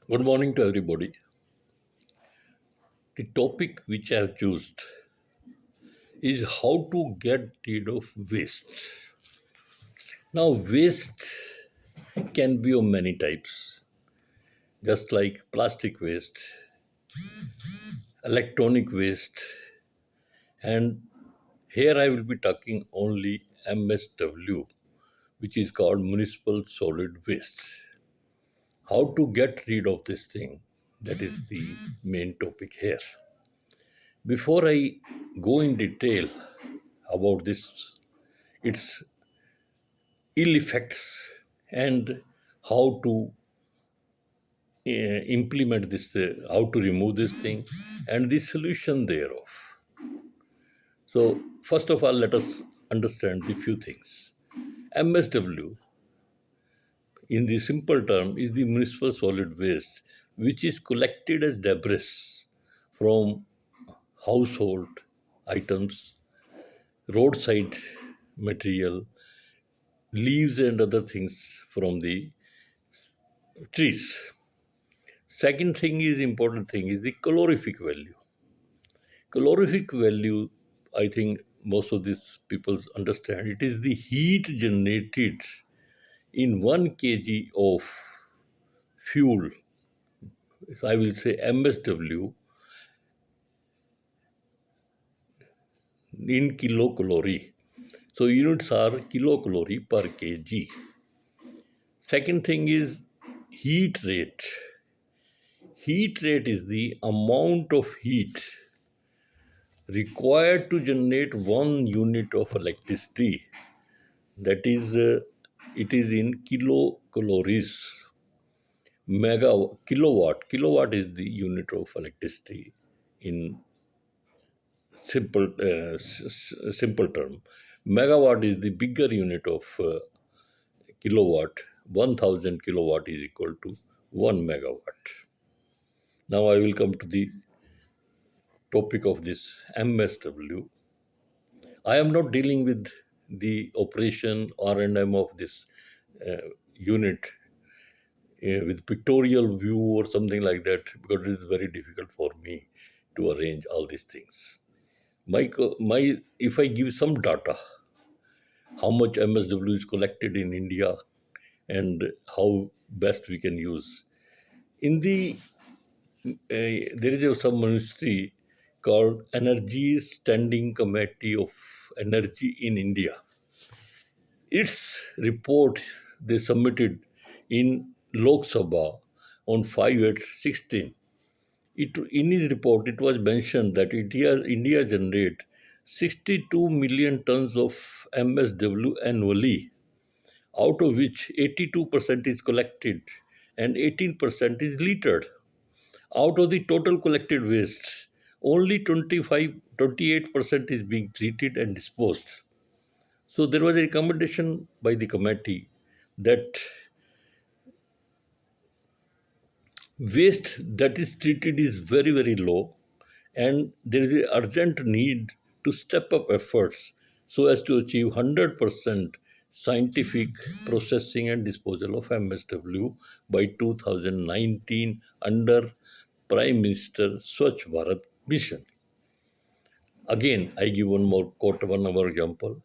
Good morning to everybody. The topic which I have chosen is how to get rid of waste. Now, waste can be of many types, just like plastic waste, electronic waste, and here I will be talking only MSW, which is called municipal solid waste. How to get rid of this thing? That is the main topic here. Before I go in detail about this, its ill effects and how to implement this, how to remove this thing, and the solution thereof. So, first of all, let us understand the few things. MSW, in the simple term, is the municipal solid waste, which is collected as debris from household items, roadside material, leaves, and other things from the trees. Second thing is important thing is the calorific value. Calorific value, I think most of these people understand. It is the heat generated in 1 kg of fuel. I will say MSW in kilocalorie. So units are kilocalorie per kg. Second thing is heat rate. Heat rate is the amount of heat required to generate 1 unit of electricity. That is, it is in kilocalories. Kilowatt is the unit of electricity in simple term. Megawatt is the bigger unit of kilowatt. 1000 kilowatt is equal to 1 megawatt. Now I will come to the topic of this MSW. I am not dealing with the operation R&M of this unit with pictorial view or something like that, because it is very difficult for me to arrange all these things. If I give some data, how much MSW is collected in India and how best we can use. In the there is some ministry called Energy Standing Committee of Energy in India. Its report they submitted in Lok Sabha on 5/8/16. In his report, it was mentioned that India generate 62 million tons of MSW annually, out of which 82% is collected and 18% is littered. Out of the total collected waste, only 28% is being treated and disposed. So there was a recommendation by the committee that waste that is treated is very, very low, and there is an urgent need to step up efforts so as to achieve 100% scientific processing and disposal of MSW by 2019 under Prime Minister Swachh Bharat mission. Again, I give one more example.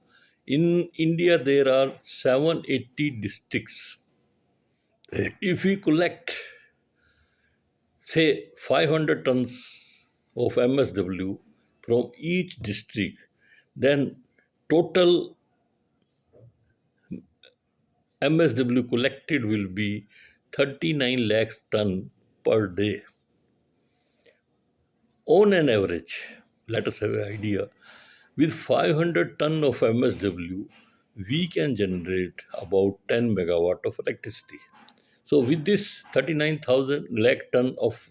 In India, there are 780 districts. If we collect, say, 500 tons of MSW from each district, then total MSW collected will be 39 lakhs ton per day. On an average, let us have an idea, with 500 ton of MSW, we can generate about 10 megawatt of electricity. So with this 39,000 lakh ton of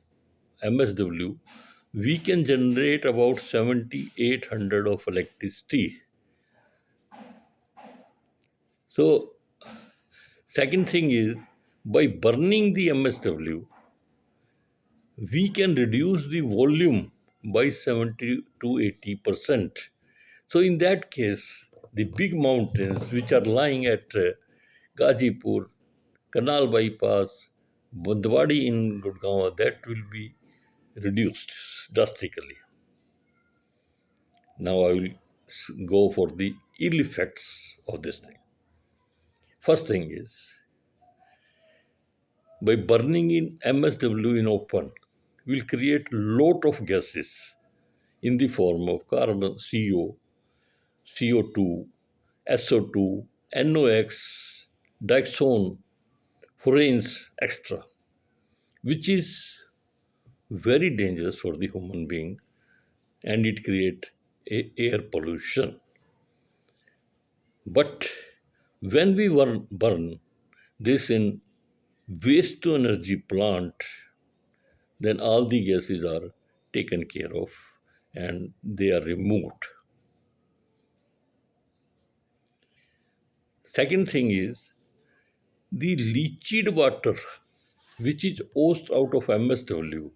MSW, we can generate about 7,800 of electricity. So second thing is, by burning the MSW, we can reduce the volume by 70 to 80%. So in that case, the big mountains which are lying at Gazipur, Canal bypass, Bandwadi in Gurgaon, that will be reduced drastically. Now I will go for the ill effects of this thing. First thing is, by burning in MSW in open, will create lot of gases in the form of carbon, CO, CO2, SO2, NOx, dioxin, furans, extra, which is very dangerous for the human being, and it create air pollution. But when we burn this in waste to energy plant, then all the gases are taken care of and they are removed. Second thing is, the leached water, which is oozed out of MSW,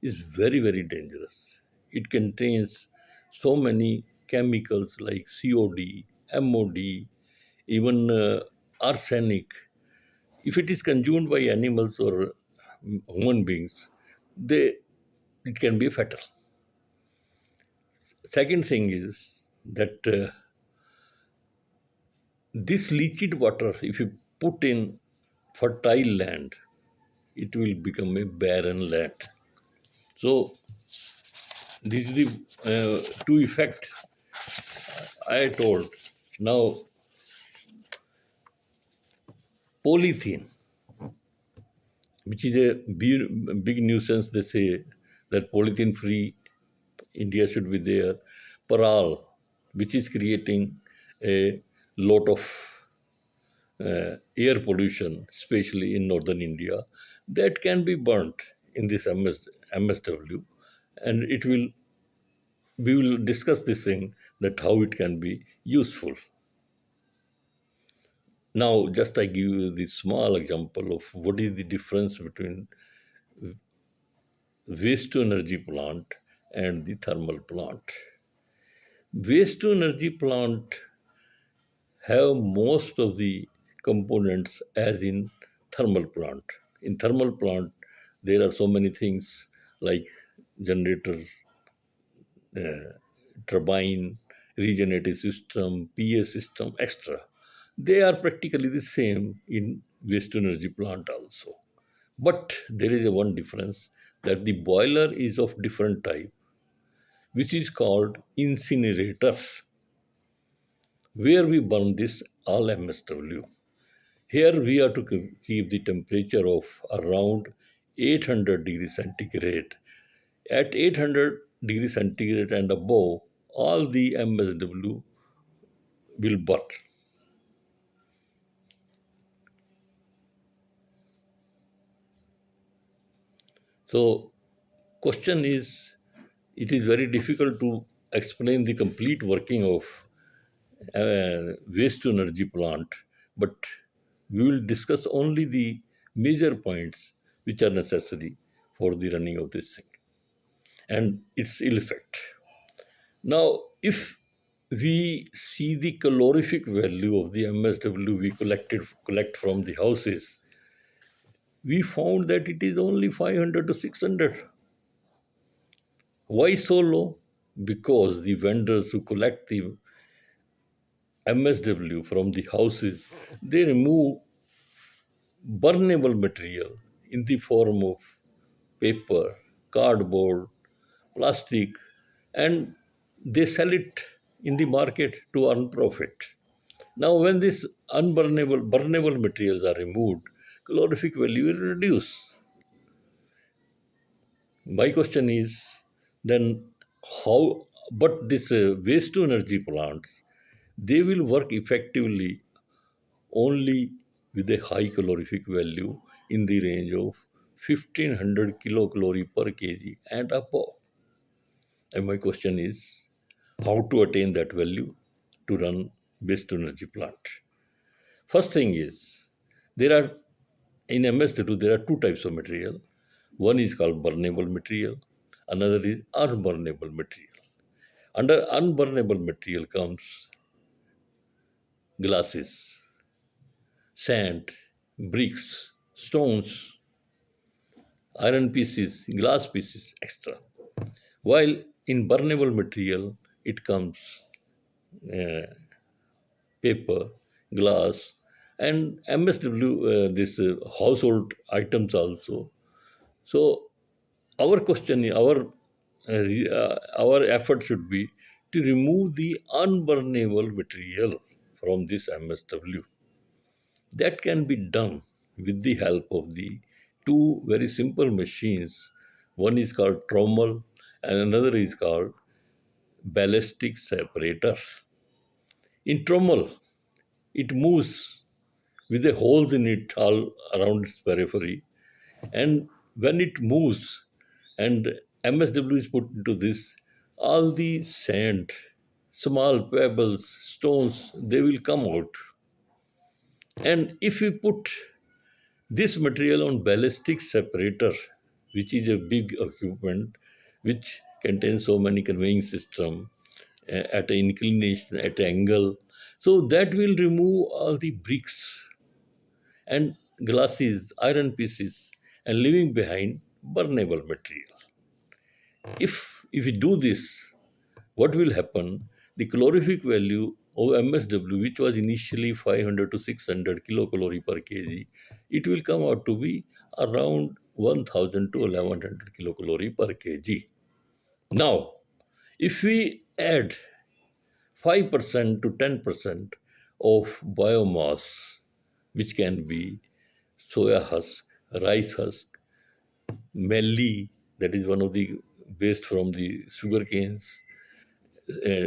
is very, very dangerous. It contains so many chemicals like COD, MOD, even arsenic. If it is consumed by animals or human beings, it can be fatal. Second thing is that this leached water, if you put in fertile land, it will become a barren land. So this is the two effect I told. Now polythene, which is a big nuisance, they say that polythene free India should be there. Paral, which is creating a lot of air pollution, especially in northern India, that can be burnt in this MSW, and it will. We will discuss this thing that how it can be useful. Now, just I give you the small example of what is the difference between waste to energy plant and the thermal plant. Waste to energy plant have most of the components as in thermal plant. In thermal plant, there are so many things like generator, turbine, regenerative system, PA system, extra. They are practically the same in waste to energy plant also. But there is a one difference, that the boiler is of different type, which is called incinerator, where we burn this all MSW. Here we are to keep the temperature of around 800 degrees centigrade. At 800 degrees centigrade and above, all the MSW will burn. So, question is, it is very difficult to explain the complete working of waste to energy plant, but we will discuss only the major points which are necessary for the running of this thing and its ill effect. Now, if we see the calorific value of the MSW we collect from the houses, we found that it is only 500 to 600. Why so low? Because the vendors who collect the MSW from the houses, they remove burnable material in the form of paper, cardboard, plastic, and they sell it in the market to earn profit. Now, when these burnable materials are removed, calorific value will reduce. My question is then how, but this waste to energy plants, they will work effectively only with a high calorific value in the range of 1500 kilocalorie per kg and above. And my question is how to attain that value to run waste to energy plant. First thing is, there are in MS2 there are two types of material. One is called burnable material, another is unburnable material. Under unburnable material comes glasses, sand, bricks, stones. iron pieces, glass pieces extra. While in burnable material, it comes uh, paper, glass, and MSW, this household items also. So our question, our effort should be to remove the unburnable material from this MSW. That can be done with the help of the two very simple machines. One is called trommel and another is called ballistic separator. In trommel, it moves with the holes in it all around its periphery. And when it moves and MSW is put into this, all the sand, small pebbles, stones, they will come out. And if we put this material on ballistic separator, which is a big equipment which contains so many conveying system at an inclination, at an angle, so that will remove all the bricks and glasses, iron pieces, and leaving behind burnable material. If we do this, what will happen? The calorific value of MSW, which was initially 500 to 600 kilocalorie per kg, it will come out to be around 1000 to 1100 kilocalorie per kg. Now, if we add 5% to 10% of biomass, which can be soya husk, rice husk, melli, that is one of the waste from the sugar canes,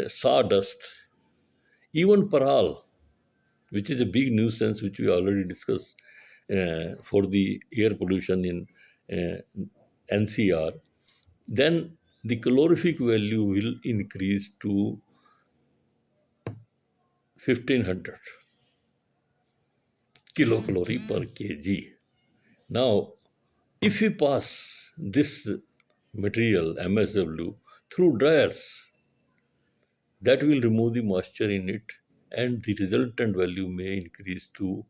sawdust, even paral, which is a big nuisance which we already discussed for the air pollution in NCR, then the calorific value will increase to 1500 kilocalorie per kg. Now, if we pass this material, MSW, through dryers, that will remove the moisture in it and the resultant value may increase to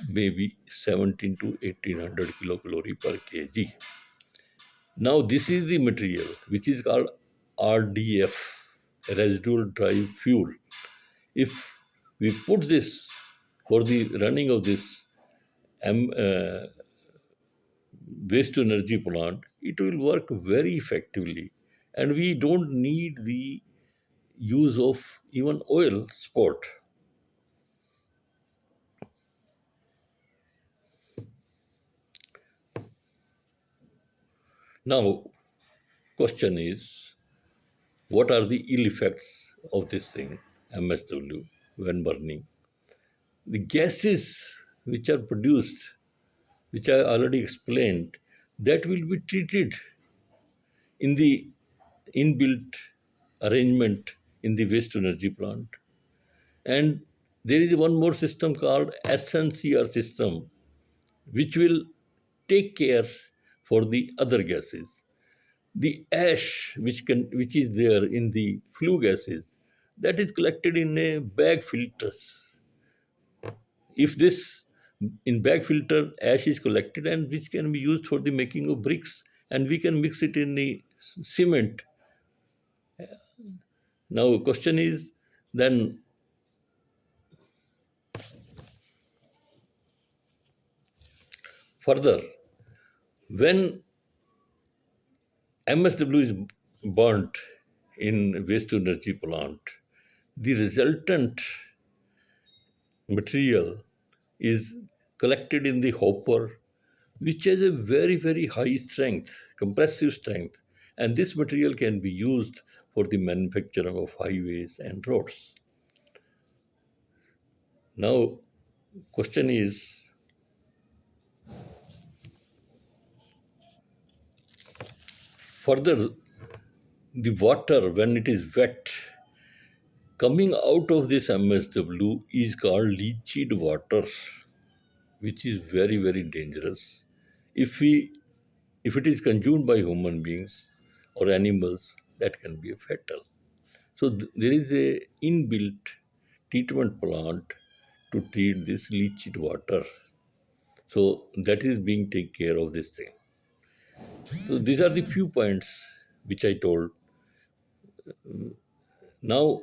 maybe 17 to 1800 kilocalorie per kg. Now, this is the material which is called RDF, residual dry fuel. If we put this for the running of this M, waste to energy plant, it will work very effectively. And we don't need the use of even oil sport. Now, question is, what are the ill effects of this thing, MSW, when burning? The gases which are produced, which I already explained, that will be treated in the inbuilt arrangement in the waste to energy plant. And there is one more system called SNCR system, which will take care for the other gases. The ash which is there in the flue gases, that is collected in a bag filters. If this in bag filter ash is collected and which can be used for the making of bricks and we can mix it in the cement. Now question is then further, when MSW is burnt in waste to energy plant, the resultant material is collected in the hopper, which has a very, very high strength, compressive strength. And this material can be used for the manufacturing of highways and roads. Now, question is, further, the water, when it is wet, coming out of this MSW is called leached water, which is very, very dangerous. If we if it is consumed by human beings or animals, that can be fatal. So there is a inbuilt treatment plant to treat this leached water. So that is being take care of this thing. So these are the few points which I told. Now,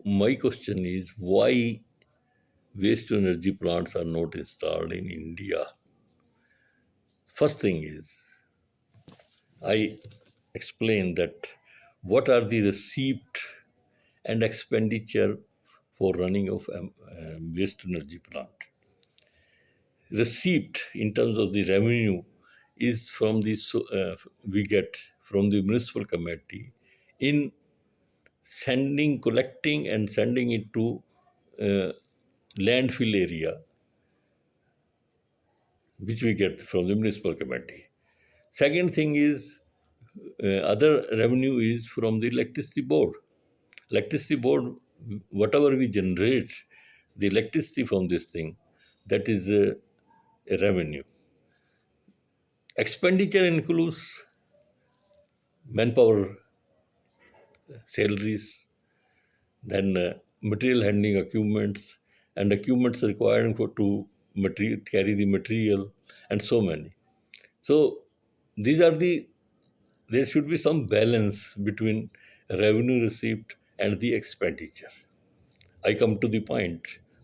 my question is why waste to energy plants are not installed in India? First thing is, I explain that what are the receipt and expenditure for running of waste to energy plant. Receipt in terms of the revenue is from the we get from the municipal committee in collecting and sending it to uh, landfill area, which we get from the municipal committee. Second thing is other revenue is from the electricity board. Electricity board, whatever we generate, the electricity from this thing, that is a revenue. Expenditure includes manpower, salaries, then material handling equipments, and equipments required for to carry the material, and so many. So these are the there should be some balance between revenue receipt and the expenditure. I come to the point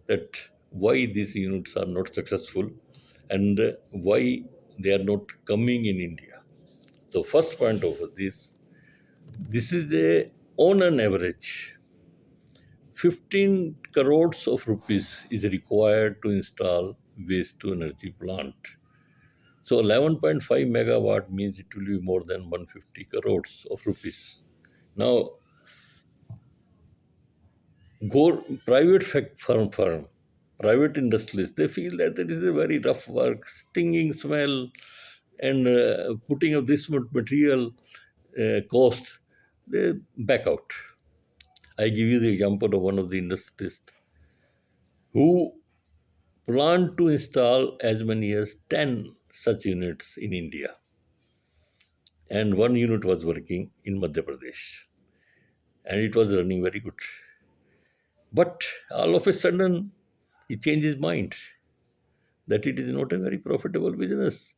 that why these units are not successful and why they are not coming in India. So first point of this is a on an average 15 crores of rupees is required to install waste to energy plant. So 11.5 megawatt means it will be more than 150 crores of rupees. Now, private private industries, they feel that it is a very rough work, stinging smell, and putting of this much material cost, they back out. I give you the example of one of the industries who planned to install as many as 10 such units in India. And one unit was working in Madhya Pradesh. And it was running very good. But all of a sudden, he changed his mind that it is not a very profitable business.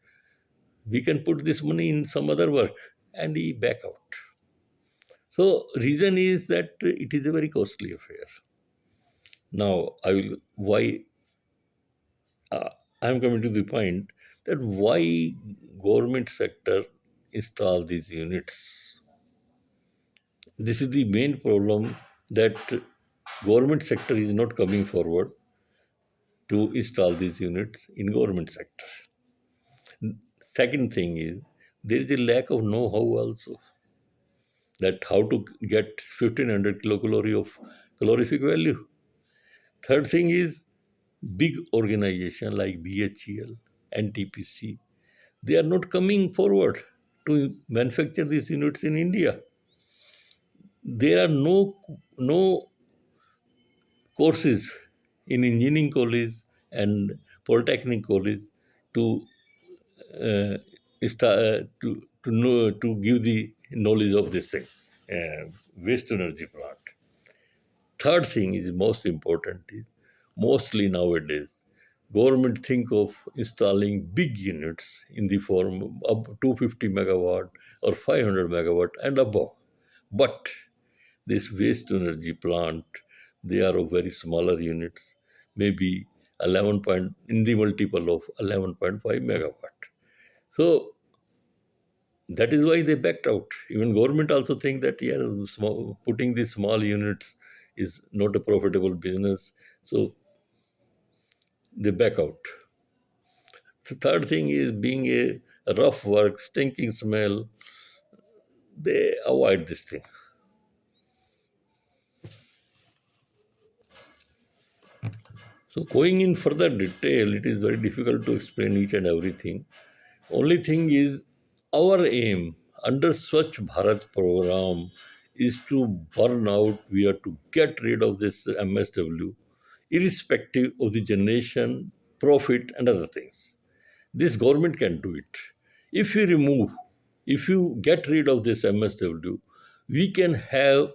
We can put this money in some other work, and he back out. So reason is that it is a very costly affair. Now I will why I am coming to the point that why government sector install these units. This is the main problem that government sector is not coming forward to install these units in government sector. Second thing is there is a lack of know-how also that how to get 1500 kilocalorie of calorific value. Third thing is big organization like BHEL, NTPC, they are not coming forward to manufacture these units in India. There are no courses in engineering college and polytechnic college to uh, to know to give the knowledge of this thing, waste energy plant. Third thing is most important is mostly nowadays government think of installing big units in the form of 250 megawatt or 500 megawatt and above. But this waste to energy plant, they are of very smaller units, maybe 11 point in the multiple of 11.5 megawatt. So that is why they backed out. Even government also think that putting these small units is not a profitable business, so they back out. The third thing is being a rough work, stinking smell, they avoid this thing. So going in further detail, it is very difficult to explain each and everything. Only thing is our aim under Swachh Bharat program is to burn out, we are to get rid of this MSW, irrespective of the generation, profit, and other things. This government can do it. If you remove, if you get rid of this MSW, we can have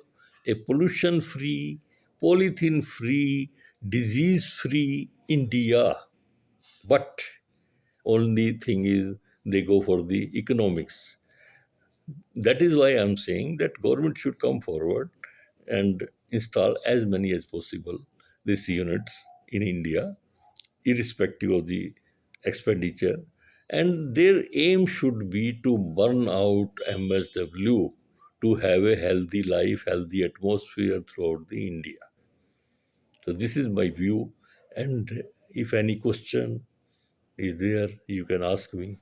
a pollution free, polythene free, disease free India. But only thing is they go for the economics. That is why I'm saying that government should come forward and install as many as possible these units in India, irrespective of the expenditure. And their aim should be to burn out MSW to have a healthy life, healthy atmosphere throughout the India. So this is my view. And if any question is there, you can ask me.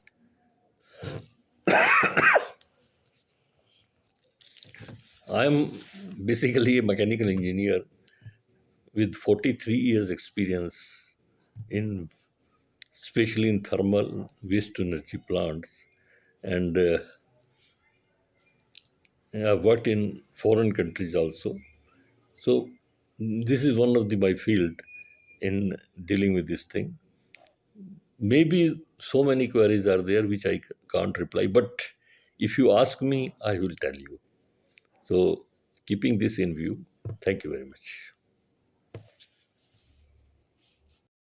I'm basically a mechanical engineer with 43 years experience in, especially in thermal waste to energy plants, and I've worked in foreign countries also. So this is one of my field in dealing with this thing. Maybe so many queries are there which I can't reply, but if you ask me, I will tell you. So keeping this in view, thank you very much.